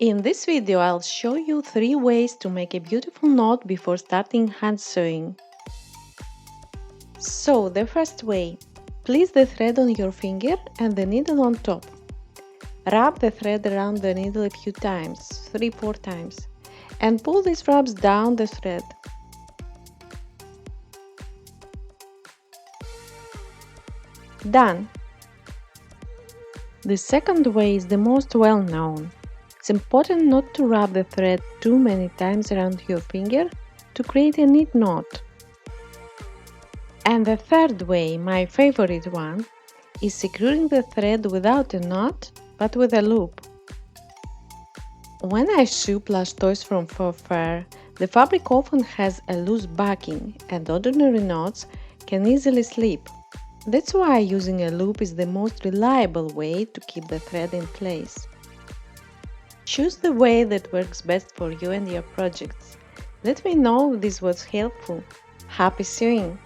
In this video, I'll show you 3 ways to make a beautiful knot before starting hand sewing. So, the first way, place the thread on your finger and the needle on top. Wrap the thread around the needle a few times, 3-4 times, and pull these wraps down the thread. Done! The second way is the most well-known. It's important not to wrap the thread too many times around your finger to create a neat knot. And the third way, my favorite one, is securing the thread without a knot, but with a loop. When I sew plush toys from fur, the fabric often has a loose backing and ordinary knots can easily slip. That's why using a loop is the most reliable way to keep the thread in place. Choose the way that works best for you and your projects. Let me know if this was helpful. Happy sewing!